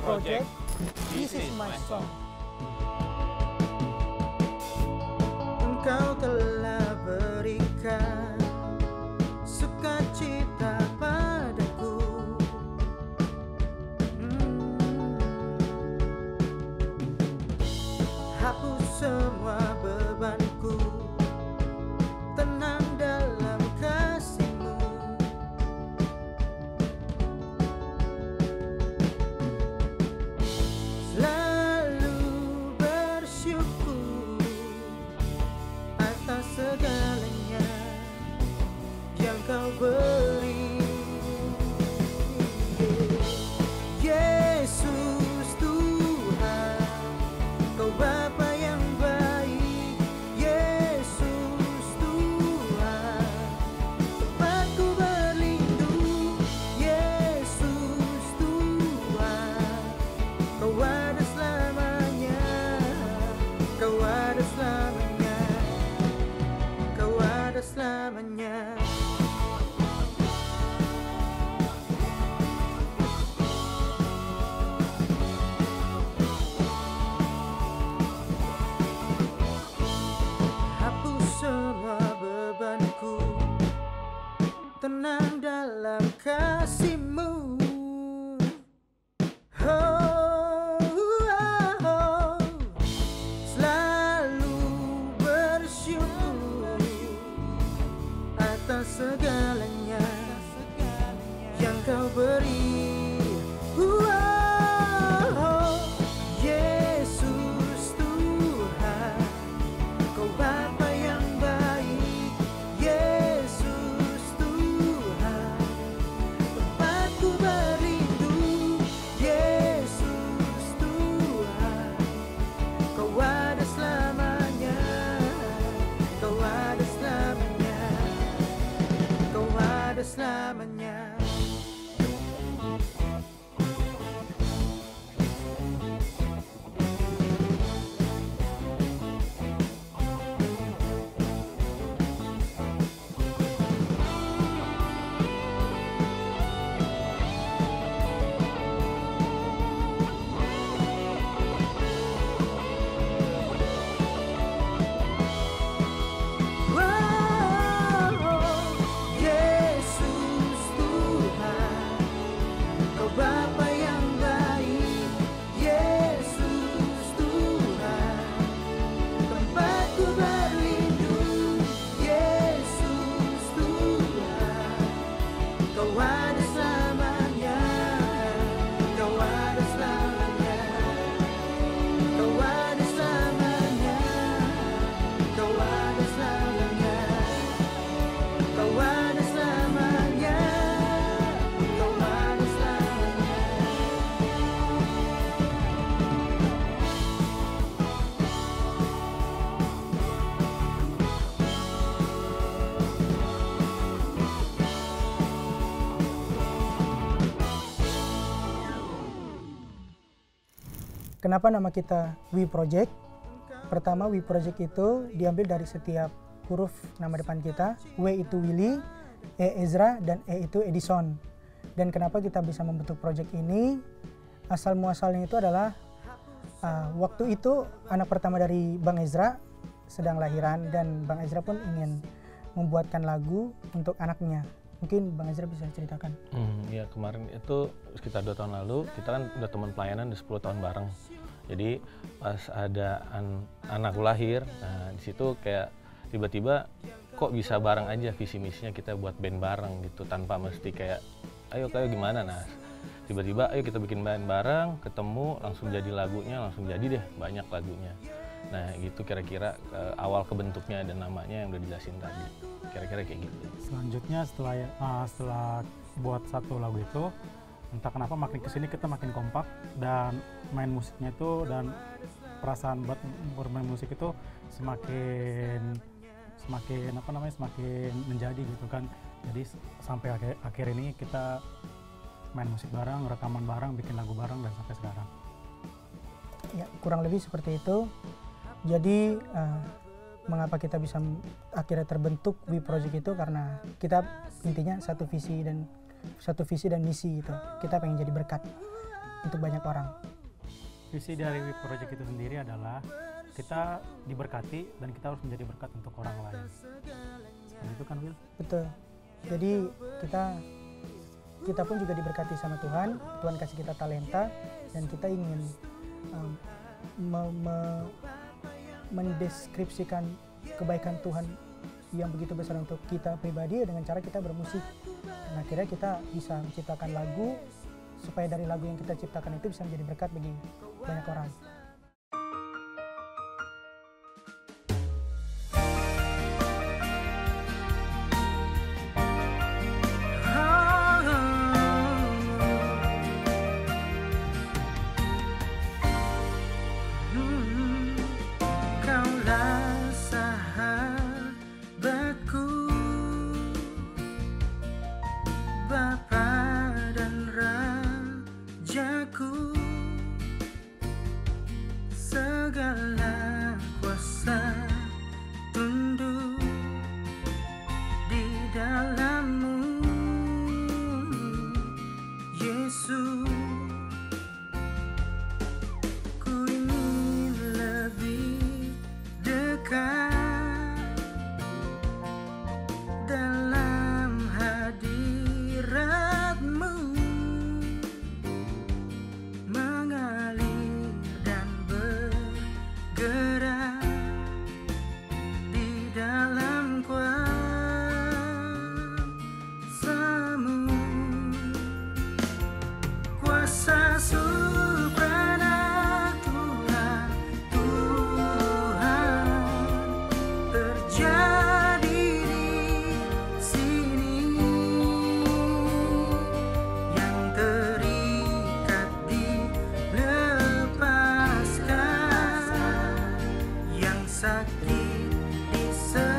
Project, This is my song. Engkau telah berikan sukacita padaku. Hapus semua bebanku, tenang dalam kasih-Mu. Selalu bersyukur atas segalanya yang Kau beri. Yesus Tuhan, Kau Bapa yang baik. Yesus Tuhan, tempatku berlindung. Yesus Tuhan, Kau ada selamanya. Kau ada selamanya. Kau ada selamanya. Hapus semua bebanku, tenang dalam kasih-Mu. Oh, oh, oh. Selalu bersyukur atas segalanya yang Kau beri. Yesus Tuhan, Kau Bapa yang baik. Yesus Tuhan, tempatku berlindung. Yesus Tuhan, Kau ada selamanya. Kau ada selamanya. Kau ada selamanya. Yesus Tuhan, Kau Bapa yang baik. Yesus Tuhan, tempatku berlindung. Yesus Tuhan, Kau ada selamanya. Kau ada selamanya. Kau ada selamanya. Kau ada selamanya. Kau ada selamanya. Kau ada selamanya. Kenapa nama kita We Project? Pertama, We Project itu diambil dari setiap huruf nama depan kita. W itu Willy, E Ezra, dan E itu Edison. Dan kenapa kita bisa membentuk project ini? Asal muasalnya itu adalah waktu itu anak pertama dari Bang Ezra sedang lahiran, dan Bang Ezra pun ingin membuatkan lagu untuk anaknya. Mungkin Bang Ezra bisa ceritakan. Ya, kemarin itu sekitar 2 tahun lalu kita kan udah teman pelayanan udah 10 tahun bareng. Jadi pas ada anakku lahir, nah di situ kayak tiba-tiba kok bisa bareng aja visi misinya kita buat band bareng gitu tanpa mesti kayak ayo gimana. Nah tiba-tiba ayo kita bikin band bareng, ketemu langsung jadi lagunya, langsung jadi deh banyak lagunya. Nah gitu kira-kira awal kebentuknya dan namanya yang udah dijelasin tadi, kira-kira kayak gitu. Selanjutnya setelah buat satu lagu itu, entah kenapa makin kesini kita makin kompak dan main musiknya itu, dan perasaan buat bermain musik itu semakin menjadi gitu kan. Jadi sampai akhir ini kita main musik bareng, rekaman bareng, bikin lagu bareng, dan sampai sekarang. Ya, kurang lebih seperti itu. Jadi mengapa kita bisa akhirnya terbentuk We Project itu karena kita intinya satu visi dan misi itu. Kita pengen jadi berkat untuk banyak orang. Visi dari WIP Project itu sendiri adalah kita diberkati dan kita harus menjadi berkat untuk orang lain. Seperti itu kan, Will? Betul. Jadi kita pun juga diberkati sama Tuhan. Tuhan kasih kita talenta dan kita ingin mendeskripsikan kebaikan Tuhan yang begitu besar untuk kita pribadi dengan cara kita bermusik. Dan akhirnya kita bisa menciptakan lagu supaya dari lagu yang kita ciptakan itu bisa menjadi berkat bagi banyak orang. Kaulah sahabatku, Bapa dan Rajaku, segala kuasa tunduk di dalam-Mu, Yesus. Ku ingin lebih dekat dalam hadirat-Mu, mengalir dan bergerak di dalam kuasa-Mu. Kuasa supranatural Tuhan terjadi di sini, yang terikat dilepaskan, yang sakit disembuhkan.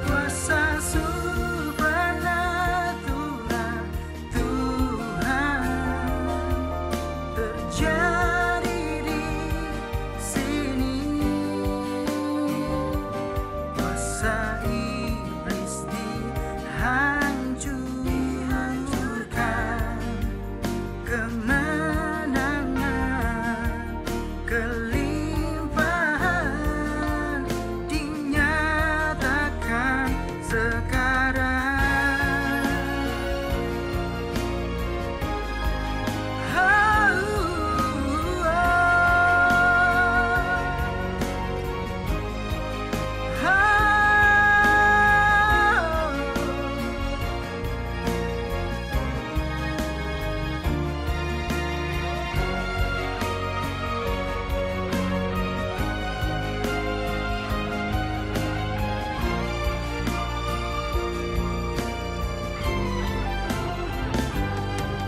Kuasa supranatural Tuhan terjadi di sini, kuasa iblis dihancurkan, kemenangan, kelimpahan dinyatakan sekarang.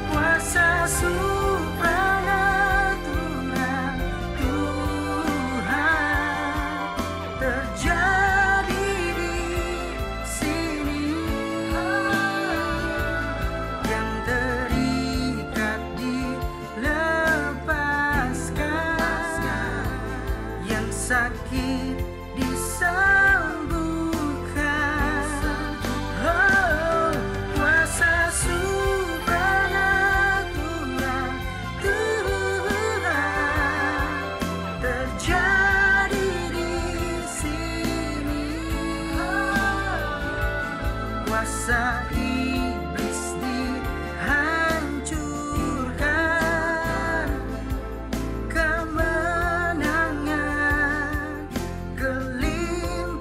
Kuasa supranatural Tuhan terjadi di sini, yang terikat dilepaskan, yang sakit disembuhkan. Oh, kuasa supranatural Tuhan terjadi di sini, kuasa iblis dihancurkan, kemenangan, kelimpahan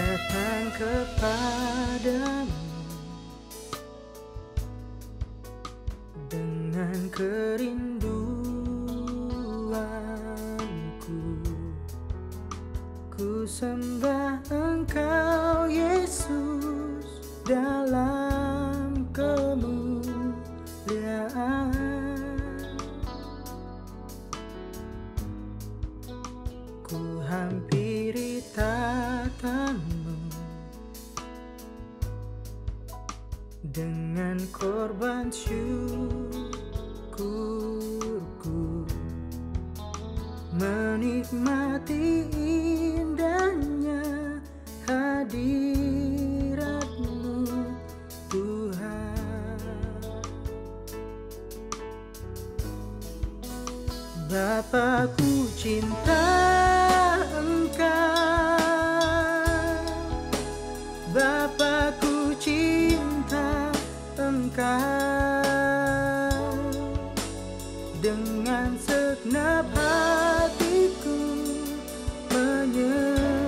datang kepadamu dengan kerinduanku. Ku sembah Engkau Yesus dalam kemuliaan. Ku hampiri tatamu dengan korban syukurku, menikmati indahnya hadirat-Mu Tuhan. Bapa-Ku cinta Engkau, Bapa-Ku cinta Engkau, dengan segenap hatiku menyembah-Mu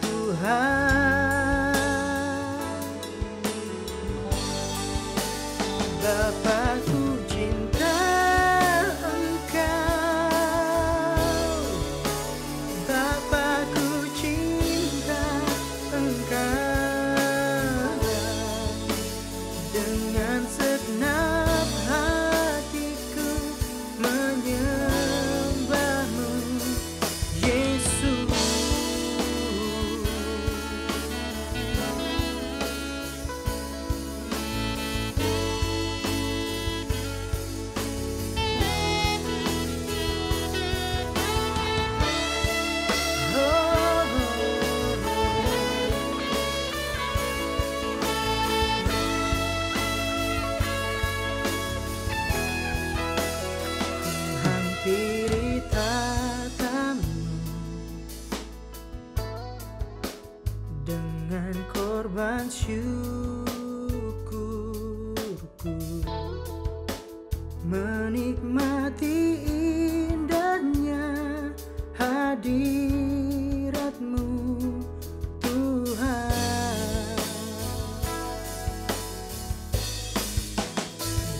Tuhan. Bapa-Ku cinta Engkau, Bapa-Ku cinta Engkau, dengan segenap hatiku menyembah-Mu Yesus. Hampiri tatamu dengan korban syukurku, menikmati indahnya hadirat-Mu Tuhan.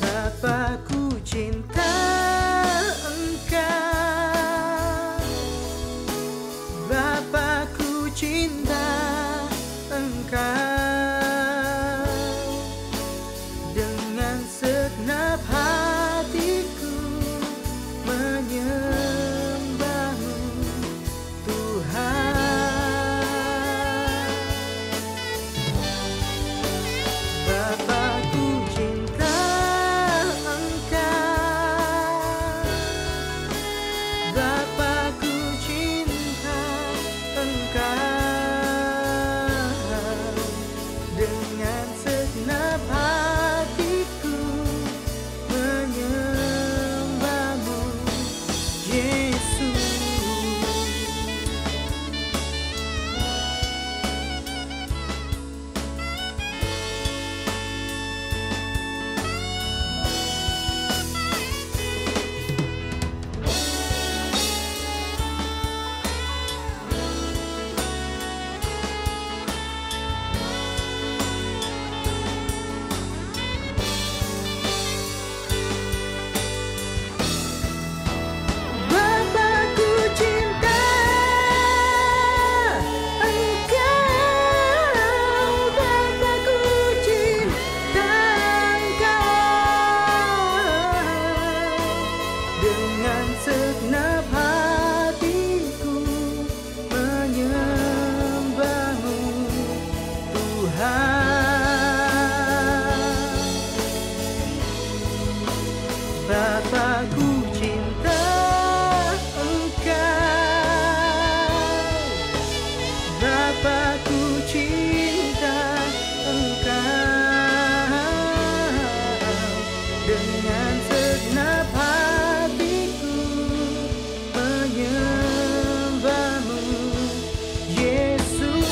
Bapa-Ku cinta Engkau, Bapa-Ku cinta Engkau, dengan segenap hatiku menyembah-Mu Tuhan. Bapa-Ku cinta Engkau, Bapa-Ku cinta Engkau, dengan segenap hatiku menyembah-Mu Yesus. Bapa-Ku cinta Engkau, Bapa-Ku cinta Engkau, dengan segenap hatiku menyembah-Mu Tuhan. Bapa-Ku cinta Engkau, Bapa-Ku cinta Engkau, dengan segenap hatiku menyembah-Mu Yesus.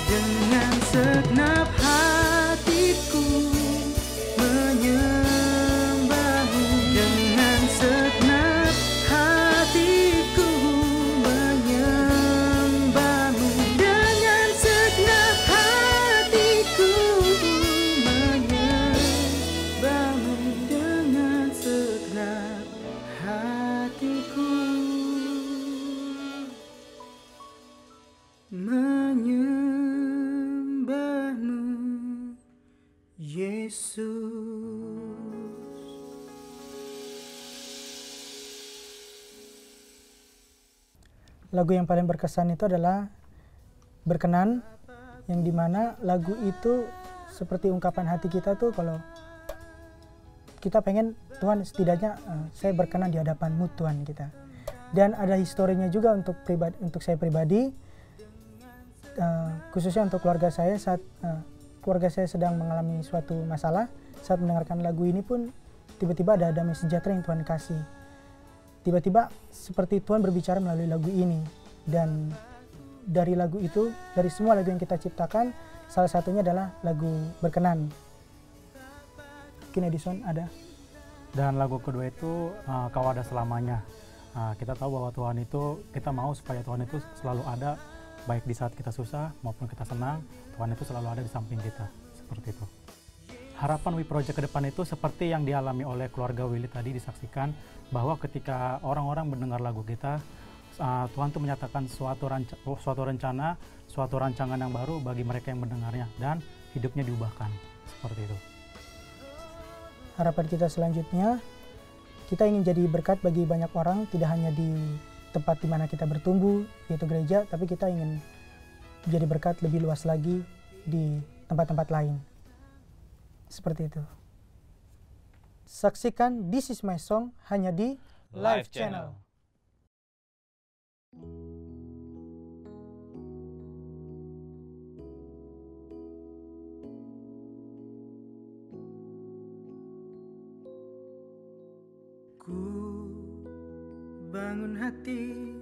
Dengan segenap hatiku menyembah-Mu, dengan segenap Yesus. Lagu yang paling berkesan itu adalah Berkenan, yang dimana lagu itu seperti ungkapan hati kita tuh kalau kita pengen Tuhan setidaknya saya berkenan di hadapan-Mu Tuhan kita. Dan ada historinya juga untuk saya pribadi, khususnya untuk keluarga saya saat keluarga saya sedang mengalami suatu masalah. Saat mendengarkan lagu ini pun tiba-tiba ada damai sejahtera yang Tuhan kasih. Tiba-tiba seperti Tuhan berbicara melalui lagu ini. Dan dari lagu itu, dari semua lagu yang kita ciptakan, salah satunya adalah lagu Berkenan. Mungkin Edison ada. Dan lagu kedua itu Kau Ada Selamanya. Kita tahu bahwa Tuhan itu, kita mau supaya Tuhan itu selalu ada, baik di saat kita susah maupun kita senang, Tuhan itu selalu ada di samping kita, seperti itu. Harapan We Project ke depan itu seperti yang dialami oleh keluarga Willy tadi, disaksikan bahwa ketika orang-orang mendengar lagu kita, Tuhan itu menyatakan suatu rencana, suatu rancangan yang baru bagi mereka yang mendengarnya, dan hidupnya diubahkan, seperti itu. Harapan kita selanjutnya, kita ingin jadi berkat bagi banyak orang, tidak hanya di tempat di mana kita bertumbuh, yaitu gereja, tapi kita ingin jadi berkat lebih luas lagi di tempat-tempat lain. Seperti itu. Saksikan This Is My Song hanya di Live Channel. Ku bangun hati